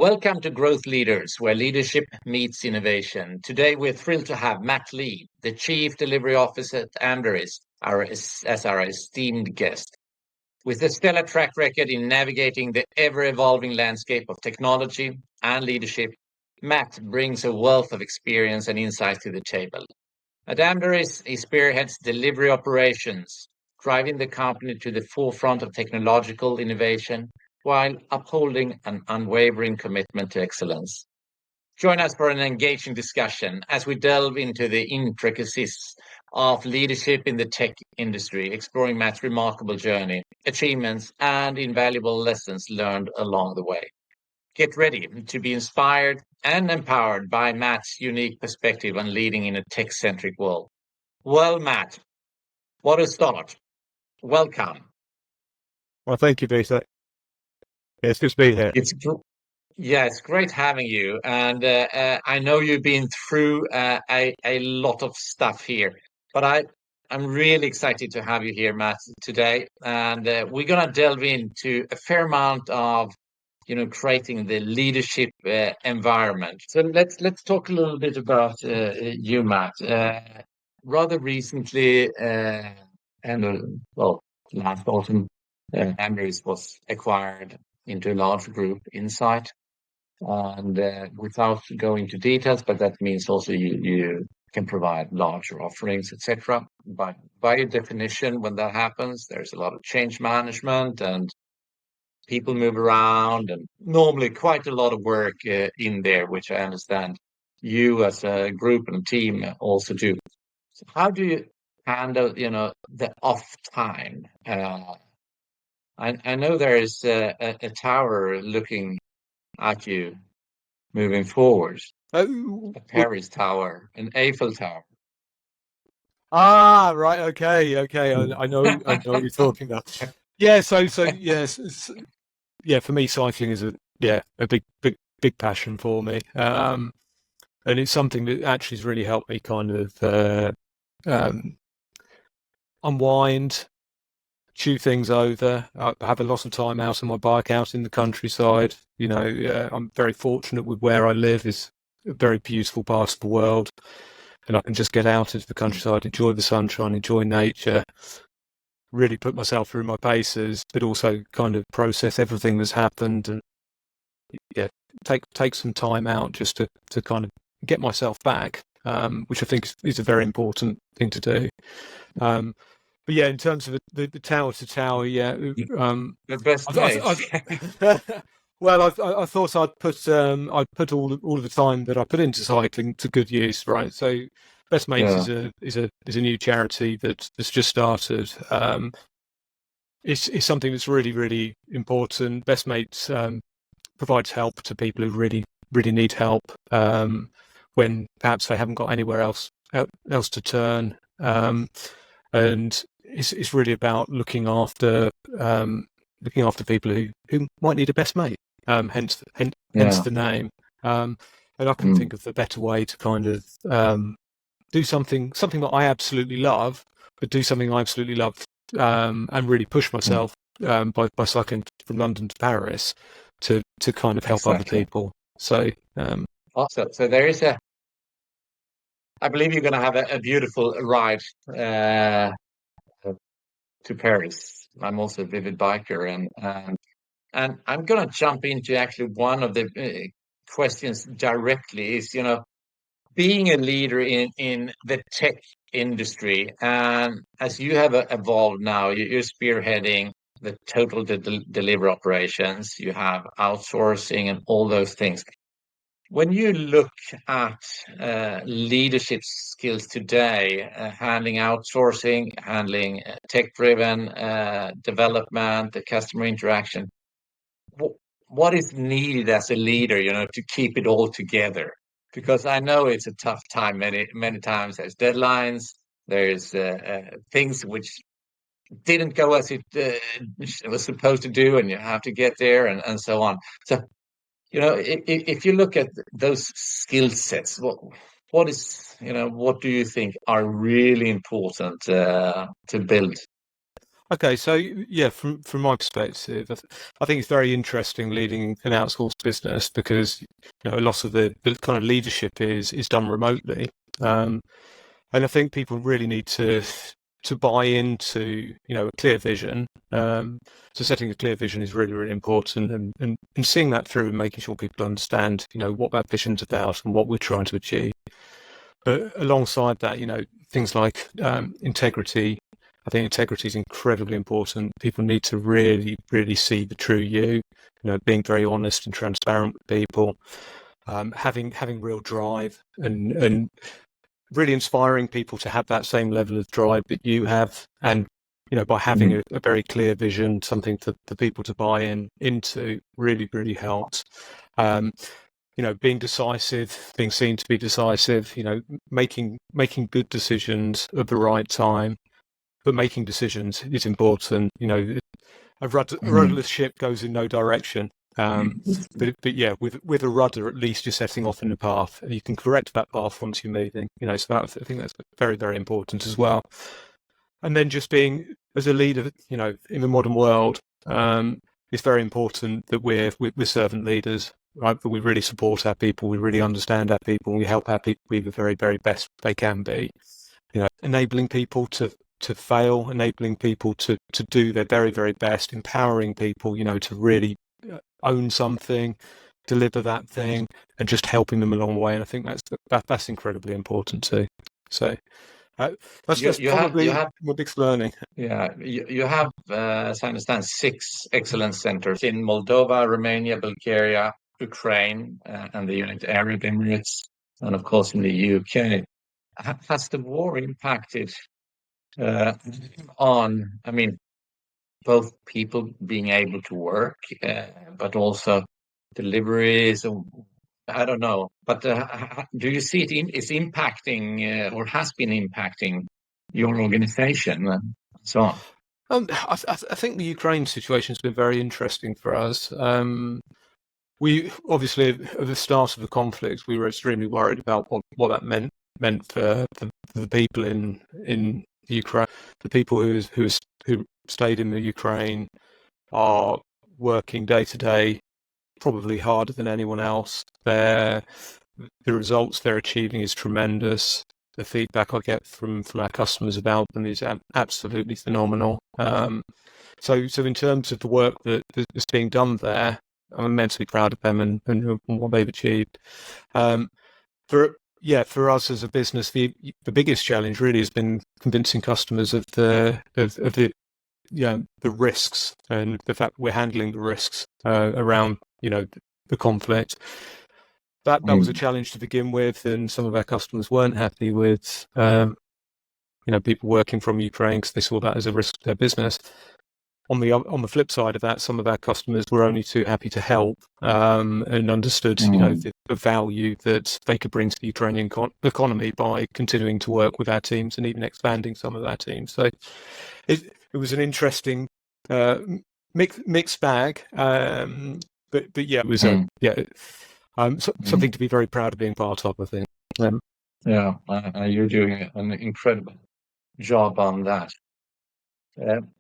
Welcome to Growth Leaders, where leadership meets innovation. Today, we're thrilled to have Matt Lee, the Chief Delivery Officer at Amdaris, as our esteemed guest. With a stellar track record in navigating the ever-evolving landscape of technology and leadership, Matt brings a wealth of experience and insight to the table. At Amdaris, he spearheads delivery operations, driving the company to the forefront of technological innovation while upholding an unwavering commitment to excellence. Join us for an engaging discussion as we delve into the intricacies of leadership in the tech industry, exploring Matt's remarkable journey, achievements, and invaluable lessons learned along the way. Get ready to be inspired and empowered by Matt's unique perspective on leading in a tech-centric world. Well, Matt, what a start. Welcome. Well, thank you, Peter. It's good to be here. It's great having you. And I know you've been through a lot of stuff here, but I'm really excited to have you here, Matt, today. And we're going to delve into a fair amount of creating the leadership environment. So let's talk a little bit about you, Matt. Rather recently, last autumn, Amdaris was acquired into a large group, Insight. And without going into details, but that means also you can provide larger offerings, etc. But by definition, when that happens, there's a lot of change management and people move around, and normally quite a lot of work in there, which I understand you as a group and team also do. So how do you handle, the off time? I know there is a tower looking at you moving forward, a Paris Tower, an Eiffel Tower. Right. Okay. I know what you're talking about. Yeah. So yes. Yeah. For me, cycling is a big passion for me. And it's something that actually has really helped me kind of unwind, chew things over. I have a lot of time out on my bike out in the countryside. I'm very fortunate with where I live. It's a very beautiful part of the world, and I can just get out into the countryside, enjoy the sunshine, enjoy nature, really put myself through my paces, but also kind of process everything that's happened, and take some time out just to kind of get myself back, which I think is a very important thing to do. But yeah, in terms of the tower to tower, the best mate. Well, I thought I'd put all of the time that I put into cycling to good use, right? So, Best Mates is a new charity that's just started. It's something that's really, really important. Best Mates provides help to people who really, really need help when perhaps they haven't got anywhere else to turn. And it's really about looking after people who might need a best mate. Hence the name. And I couldn't think of a better way to kind of do something that I absolutely love, but do something I absolutely love and really push myself by cycling from London to Paris to kind of help other people. So awesome. So there is I believe you're going to have a beautiful ride to Paris. I'm also a vivid biker, and I'm going to jump into actually one of the questions directly. Is being a leader in the tech industry, and as you have evolved now, you're spearheading the total delivery operations. You have outsourcing and all those things. When you look at leadership skills today, handling outsourcing, handling tech-driven development, the customer interaction, what is needed as a leader, to keep it all together? Because I know it's a tough time. Many times there's deadlines, there's things which didn't go as it was supposed to do, and you have to get there, and so on. So if you look at those skill sets, what do you think are really important to build? Okay, so yeah, from my perspective, I think it's very interesting leading an outsourced business because a lot of the kind of leadership is done remotely, um, and I think people really need to buy into a clear vision. So setting a clear vision is really really important, and seeing that through and making sure people understand what that vision's about and what we're trying to achieve. But alongside that, things like integrity. I think integrity is incredibly important. People need to really, really see the true you. Being very honest and transparent with people, having real drive, and really inspiring people to have that same level of drive that you have. And by having a very clear vision, something for people to buy into, really, really helps. Being decisive, being seen to be decisive, making good decisions at the right time, but making decisions is important. A rudderless ship goes in no direction. But yeah, with a rudder, at least you're setting off in the path, and you can correct that path once you're moving. So I think that's very, very important as well. And then just being as a leader, in the modern world, it's very important that we're servant leaders, right? That we really support our people, we really understand our people, and we help our people be the very, very best they can be. Enabling people to fail, enabling people to do their very, very best, empowering people, to really own something, deliver that thing, and just helping them along the way. And I think that's incredibly important too. So that's probably my biggest learning. Yeah, you have, as I understand, 6 excellence centers in Moldova, Romania, Bulgaria, Ukraine, and the United Arab Emirates, and of course in the UK. Has the war impacted uh, on, I mean, both people being able to work, but also deliveries? I don't know, but do you see it's impacting or has been impacting your organization and so on? I think the Ukraine situation has been very interesting for us. We obviously, at the start of the conflict, we were extremely worried about what that meant for the people in Ukraine. The people who stayed in the Ukraine are working day to day, probably harder than anyone else. The results they're achieving is tremendous. The feedback I get from our customers about them is absolutely phenomenal. So in terms of the work that is being done there, I'm immensely proud of them and what they've achieved. For us as a business, the biggest challenge really has been convincing customers of the risks and the fact that we're handling the risks around the conflict. That was a challenge to begin with, and some of our customers weren't happy with people working from Ukraine because they saw that as a risk to their business. On the flip side of that, some of our customers were only too happy to help and understood the value that they could bring to the Ukrainian economy by continuing to work with our teams and even expanding some of our teams. So it was an interesting mixed bag, but yeah, it was something to be very proud of being part of, I think. Yeah, you're doing an incredible job on that.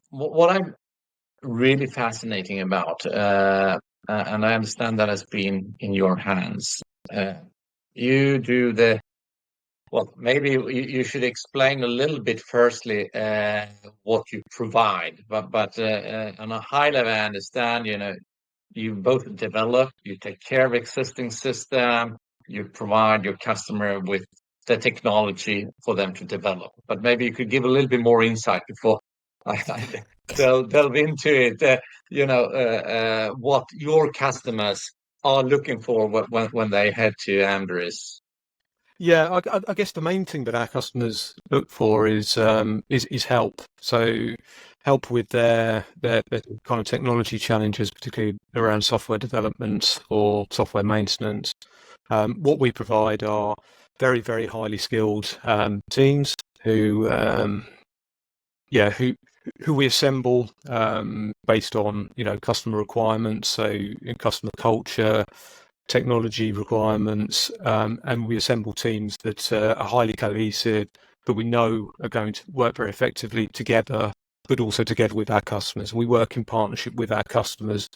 What I'm really fascinating about, and I understand that has been in your hands. You do well, maybe you should explain a little bit firstly what you provide, but on a high level, I understand, you both develop, you take care of existing system, you provide your customer with the technology for them to develop. But maybe you could give a little bit more insight before I delve into it. What your customers are looking for when they head to Amdaris. Yeah, I guess the main thing that our customers look for is help. So help with their kind of technology challenges, particularly around software development or software maintenance. What we provide are very, very highly skilled teams who we assemble based on customer requirements, so customer culture, technology requirements, and we assemble teams that are highly cohesive, that we know are going to work very effectively together but also together with our customers. We work in partnership with our customers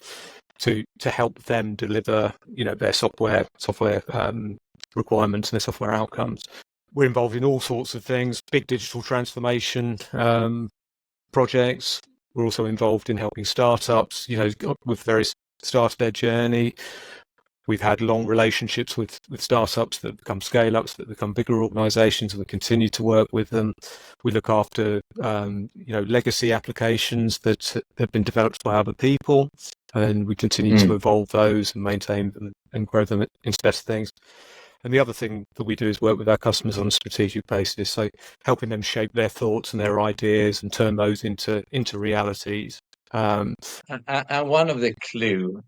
to help them deliver, their software requirements and their software outcomes. We're involved in all sorts of things, big digital transformation projects. We're also involved in helping startups, with various start of their journey. We've had long relationships with startups that become scale-ups, that become bigger organizations, and we continue to work with them. We look after, legacy applications that have been developed by other people, and we continue to evolve those and maintain them and grow them into better things. And the other thing that we do is work with our customers on a strategic basis, so helping them shape their thoughts and their ideas and turn those into realities. And one of the clue,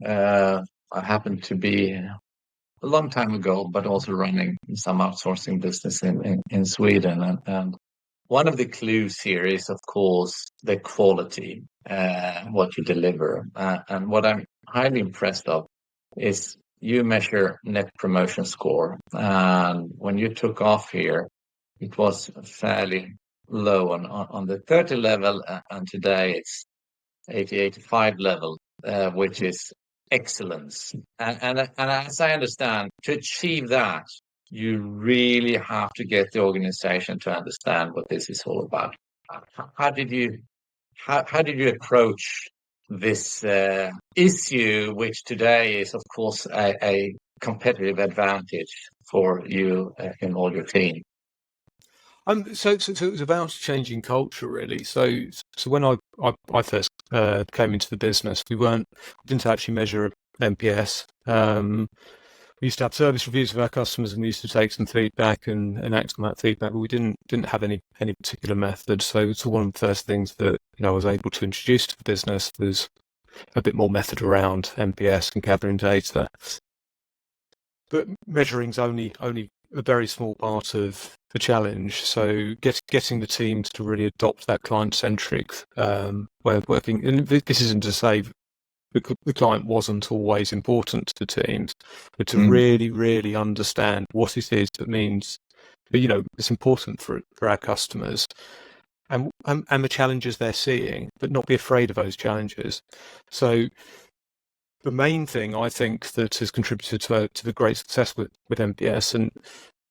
I happened to be a long time ago, but also running some outsourcing business in Sweden. And one of the clues here is, of course, the quality, what you deliver. And what I'm highly impressed of is you measure net promotion score. And when you took off here, it was fairly low on the 30 level. And today it's 80, 85 level, which is excellence. And as I understand, to achieve that, you really have to get the organization to understand what this is all about. How did you approach this issue, which today is, of course, a competitive advantage for you in all your team? So it was about changing culture, really. So when I first came into the business, we didn't actually measure NPS. We used to have service reviews of our customers, and we used to take some feedback and act on that feedback, but we didn't have any particular method. So one of the first things that I was able to introduce to the business was a bit more method around NPS and gathering data. But measuring's only a very small part of the challenge. So getting the teams to really adopt that client-centric way of working. And this isn't to say the client wasn't always important to the teams, but to really, really understand what it is that means that, it's important for our customers and the challenges they're seeing, but not be afraid of those challenges. So the main thing I think that has contributed to the great success with NPS, and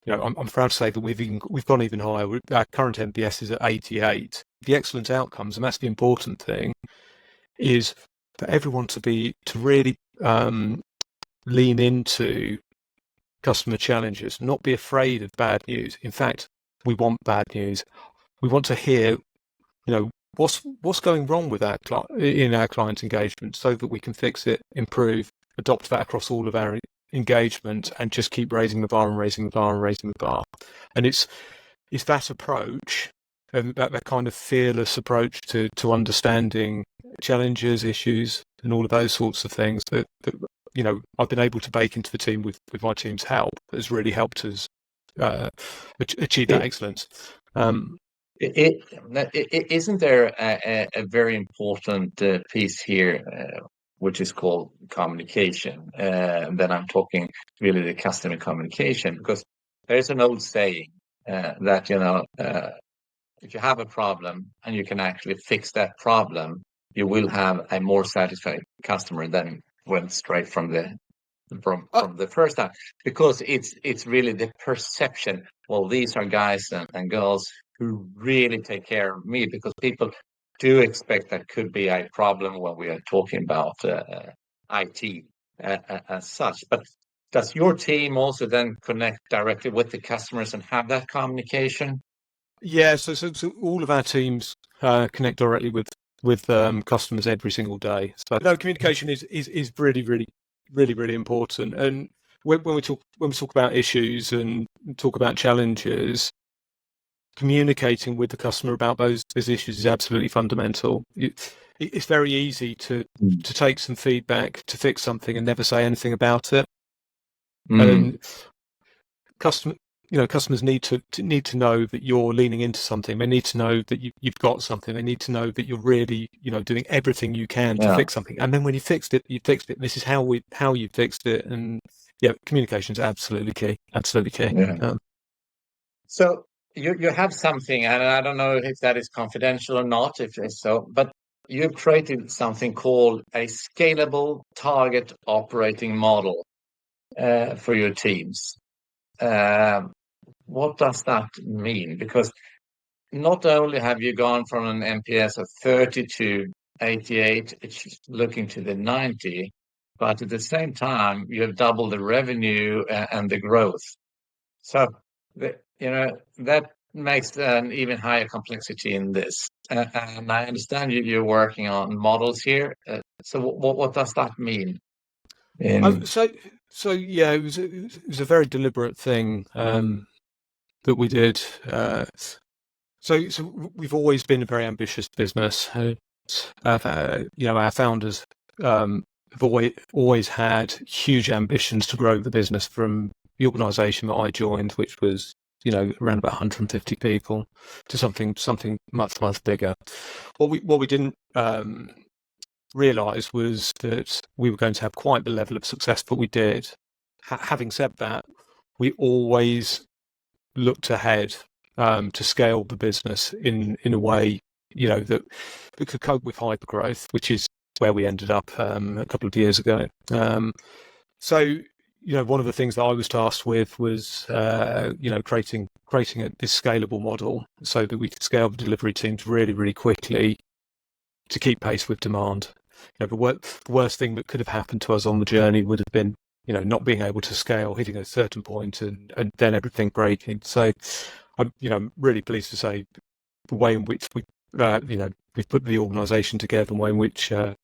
I'm proud to say that we've gone even higher. Our current NPS is at 88. The excellent outcomes, and that's the important thing, is for everyone to really lean into customer challenges, not be afraid of bad news. In fact, we want bad news. We want to hear, what's going wrong with in our client engagement, so that we can fix it, improve, adopt that across all of our engagement, and just keep raising the bar and raising the bar and raising the bar. And it's that approach, and that kind of fearless approach to understanding challenges, issues, and all of those sorts of things that I've been able to bake into the team with my team's help, has really helped us achieve that excellence. Isn't there a very important piece here, which is called communication? Then I'm talking really the customer communication, because there's an old saying that if you have a problem and you can actually fix that problem, you will have a more satisfied customer than went straight from the first time, because it's really the perception. Well, these are guys and girls who really take care of me, because people do expect that could be a problem when we are talking about IT as such. But does your team also then connect directly with the customers and have that communication? Yeah, so all of our teams connect directly with customers every single day. So communication is really, really, really, really important. And when we talk about issues and talk about challenges, communicating with the customer about those issues is absolutely fundamental. It's very easy to take some feedback, to fix something, and never say anything about it. And customers need to know that you're leaning into something. They need to know that you've got something. They need to know that you're really, doing everything you can to fix something. And then when you fixed it, you fixed it. This is how you fixed it. And communication is absolutely key. Absolutely key. Yeah. So you have something, and I don't know if that is confidential or not, if it's so, but you've created something called a scalable target operating model for your teams. Um, what does that mean? Because not only have you gone from an NPS of 30 to 88, it's looking to the 90, but at the same time, you have doubled the revenue and the growth. So, that makes an even higher complexity in this. And I understand you're working on models here. So what does that mean? Oh, In so yeah, it was a very deliberate thing that we did. So we've always been a very ambitious business. Our founders have always had huge ambitions to grow the business from the organisation that I joined, which was around about 150 people, to something much bigger. What we didn't realise was that we were going to have quite the level of success that we did. Having said that, we always looked ahead to scale the business in a way that we could cope with hypergrowth, which is where we ended up a couple of years ago. So one of the things that I was tasked with was creating this scalable model so that we could scale the delivery teams really quickly to keep pace with demand. The worst thing that could have happened to us on the journey would have been not being able to scale, hitting a certain point, and then everything breaking. So I'm really pleased to say the way in which we've put the organisation together, and the way in which our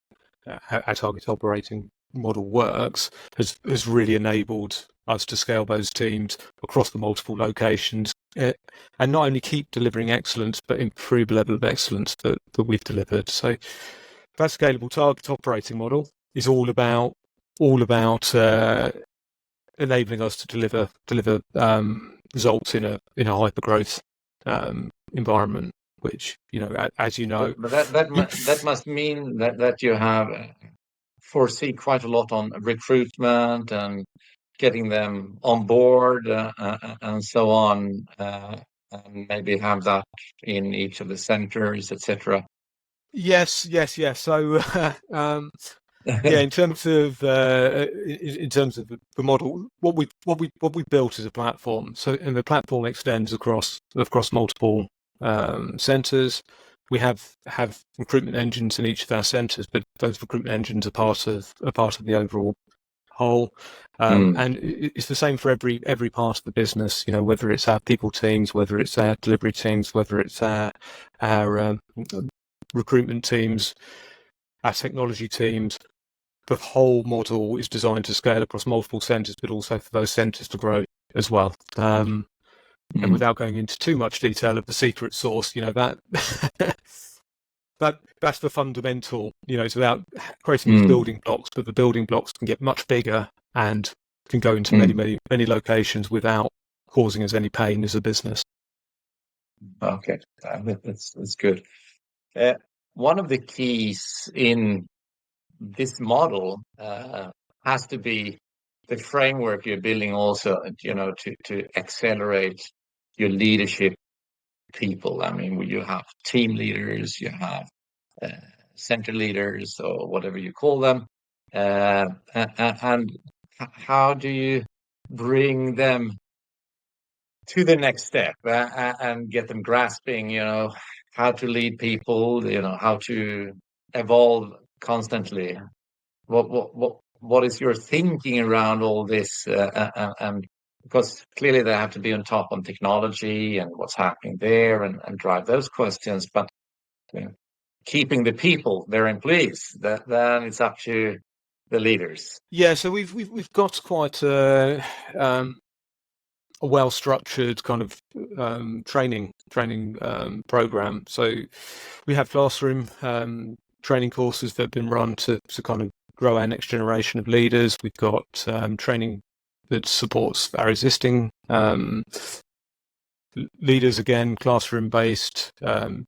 target operating model works has really enabled us to scale those teams across the multiple locations, and not only keep delivering excellence, but improve the level of excellence that we've delivered. So that scalable target operating model is all about enabling us to deliver results in a hypergrowth environment, which as you know. but that must mean that you have foresee quite a lot on recruitment and getting them on board and so on, and maybe have that in each of the centers, etc. Yes. So yeah, in terms of the model, what we built is a platform. So, and the platform extends across multiple centres. We have recruitment engines in each of our centres, but those recruitment engines are part of the overall whole. Mm, And it's the same for every part of the business. Whether it's our people teams, whether it's our delivery teams, whether it's our recruitment teams, our technology teams. The whole model is designed to scale across multiple centres, but also for those centres to grow as well. And mm, without going into too much detail of the secret sauce, that that's the fundamental. It's about creating these mm, building blocks, but the building blocks can get much bigger and can go into mm. many locations without causing us any pain as a business. Okay, that's good. Uh, One of the keys in this model has to be the framework you're building also, to accelerate your leadership people. I mean, you have team leaders, you have uh, center leaders, or whatever you call them. And how do you bring them to the next step and get them grasping, how to lead people, how to evolve constantly? What is your thinking around all this? And because clearly they have to be on top on technology and what's happening there, and drive those questions, but you know, keeping the people, their employees, then it's up to the leaders. Yeah, so we've got quite a well-structured kind of training program. So we have classroom training courses that have been run to kind of grow our next generation of leaders. We've got training that supports our existing leaders, again, classroom-based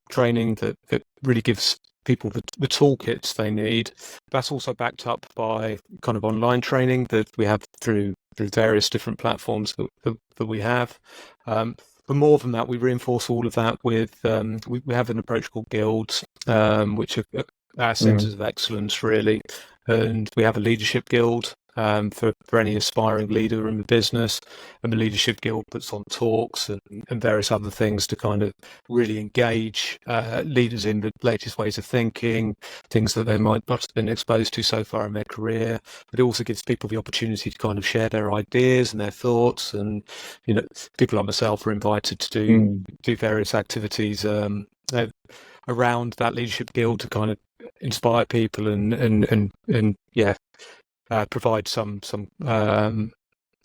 training that really gives people the toolkits they need. That's also backed up by kind of online training that we have through various different platforms that we have. but more than that, we reinforce all of that with we have an approach called guilds, which are our centres of excellence, really. And we have a leadership guild for any aspiring leader in the business. And the leadership guild puts on talks and various other things to kind of really engage leaders in the latest ways of thinking, things that they might not have been exposed to so far in their career. But it also gives people the opportunity to kind of share their ideas and their thoughts. And, you know, people like myself are invited to do various activities around that leadership guild to kind of inspire people and provide some kind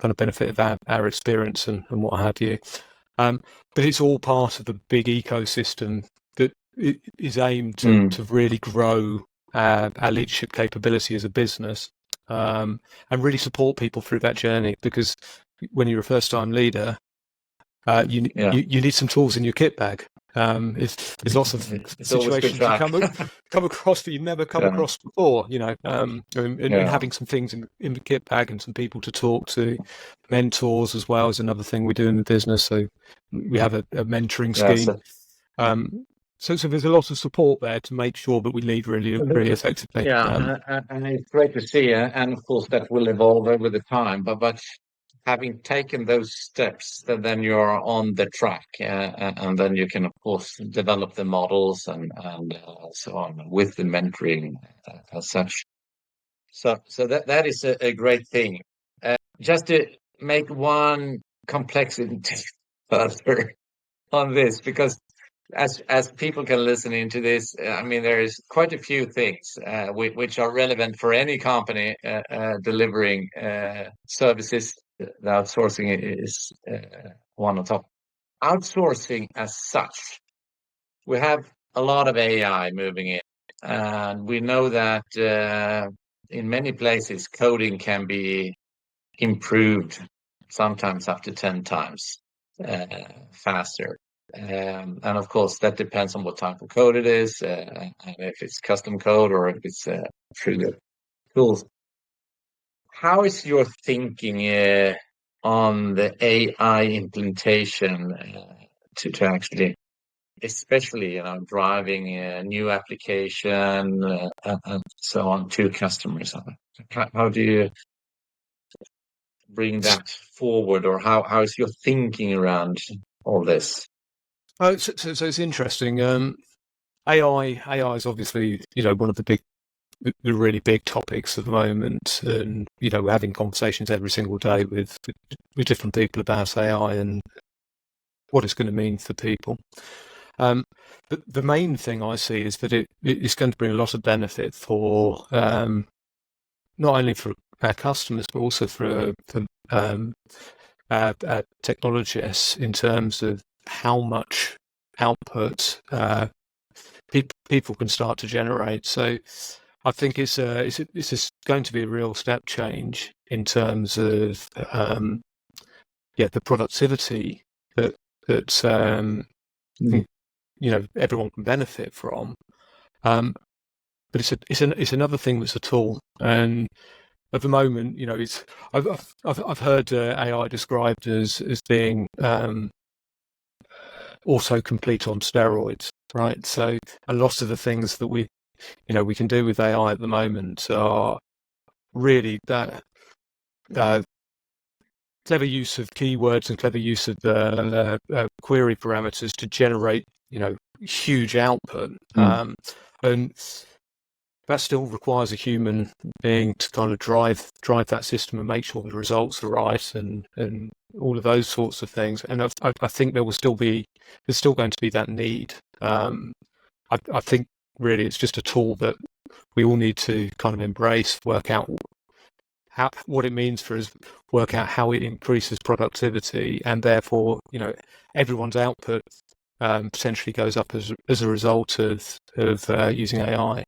of benefit of our experience and what have you. But it's all part of the big ecosystem that is aimed to really grow our leadership capability as a business, and really support people through that journey. Because when you're a first-time leader, you need some tools in your kit bag. There's lots of situations you come across that you've never come across before, you know, and having some things in the kit bag and some people to talk to. Mentors as well is another thing we do in the business. So we have a mentoring scheme. So there's a lot of support there to make sure that we lead really effectively. And it's great to see, and of course that will evolve over the time. But having taken those steps, then you're on the track, and then you can, of course, develop the models and so on with the mentoring as such. So that is a great thing. Just to make one complexity further on this, because as people can listen into this, I mean, there is quite a few things which are relevant for any company delivering services. The outsourcing is one on top. Outsourcing as such, we have a lot of AI moving in, and we know that in many places coding can be improved sometimes up to 10 times faster. And of course, that depends on what type of code it is, and if it's custom code or if it's through the tools. How is your thinking on the AI implementation to actually, especially, you know, driving a new application and so on to customers? How do you bring that forward, or how is your thinking around all this? So it's interesting. AI is obviously, you know, one of the really big topics at the moment, and you know, we're having conversations every single day with different people about AI and what it's going to mean for people. But the main thing I see is that it's going to bring a lot of benefit for not only for our customers but also for our technologists in terms of how much output people can start to generate. So I think it's going to be a real step change in terms of the productivity that you know, everyone can benefit from. But it's another thing that's a tool, and at the moment, you know, I've heard AI described as being autocomplete on steroids, right? So a lot of the things that we can do with AI at the moment are really that clever use of keywords and clever use of query parameters to generate, you know, huge output. And that still requires a human being to kind of drive that system and make sure the results are right and all of those sorts of things. And I think there's still going to be that need. I think really it's just a tool that we all need to kind of embrace, work out what it means for us, work out how it increases productivity, and therefore, you know, everyone's output potentially goes up as a result of using AI.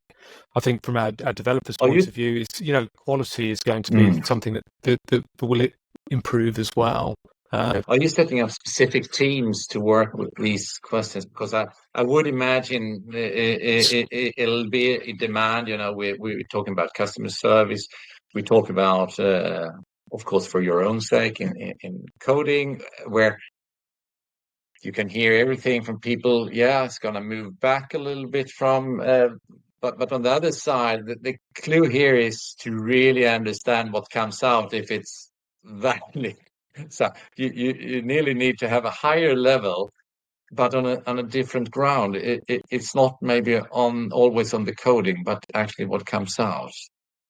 I think from our developers' point of view, it's, you know, quality is going to be something that will improve as well. Are you setting up specific teams to work with these questions? Because I would imagine it'll be a demand. You know, we're talking about customer service. We talk about, of course, for your own sake in coding, where you can hear everything from people. Yeah, it's going to move back a little bit from, but on the other side, the clue here is to really understand what comes out if it's valid. So you nearly need to have a higher level, but on a different ground. It's not maybe always on the coding, but actually what comes out.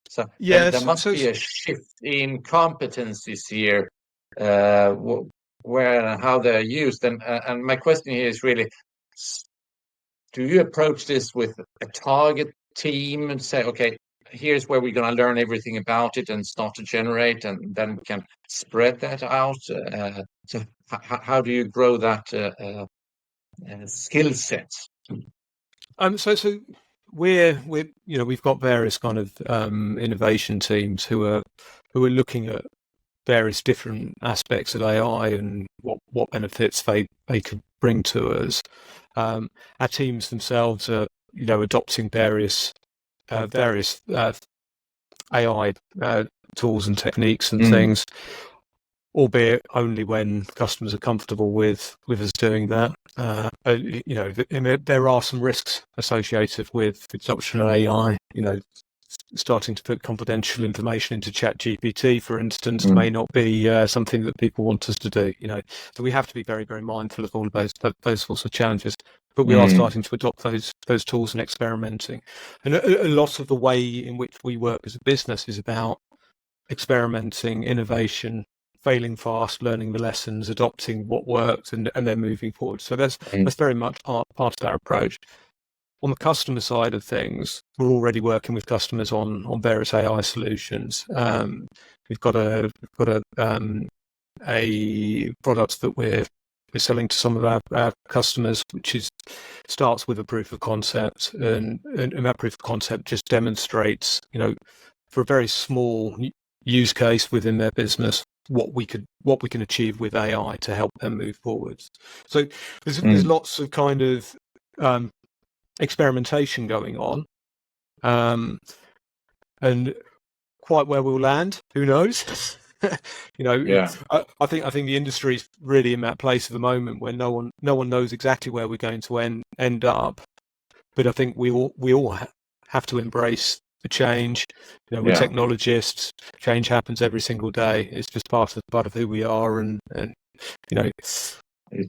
So there Yes. must be a shift in competencies here, where and how they're used. And my question here is really, do you approach this with a target team and say, okay, here's where we're going to learn everything about it and start to generate, and then we can spread that out? So how do you grow that skill set? So we've got various kind of innovation teams who are looking at various different aspects of AI and what benefits they could bring to us. Our teams themselves are adopting various AI tools and techniques and things, albeit only when customers are comfortable with us doing that. There are some risks associated with adoption of AI. Starting to put confidential information into ChatGPT, for instance, may not be something that people want us to do. So we have to be very, very mindful of all of those sorts of challenges. But we are starting to adopt those tools and experimenting. And a lot of the way in which we work as a business is about experimenting, innovation, failing fast, learning the lessons, adopting what works, and then moving forward. So that's very much part of our approach. On the customer side of things, we're already working with customers on various AI solutions. We've got a product that we're selling to some of our customers, which starts with a proof of concept, and that proof of concept just demonstrates, for a very small use case within their business, what we can achieve with AI to help them move forwards. So there's lots of kind of experimentation going on, and quite where we'll land, who knows? I think the industry is really in that place at the moment where no one knows exactly where we're going to end up. But I think we all have to embrace the change. We're technologists. Change happens every single day. It's just part of who we are, and it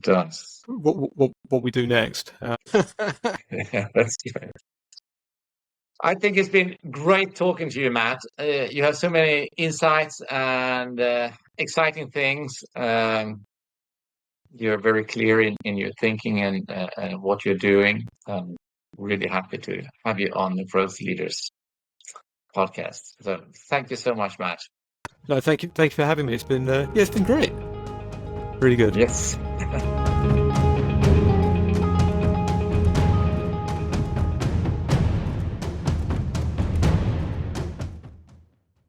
does. What we do next. Yeah, that's great. I think it's been great talking to you, Matt. You have so many insights and exciting things. You're very clear in your thinking and what you're doing. I'm really happy to have you on the Growth Leaders podcast. So thank you so much, Matt. No, thank you for having me. It's been great. Really good. Yes.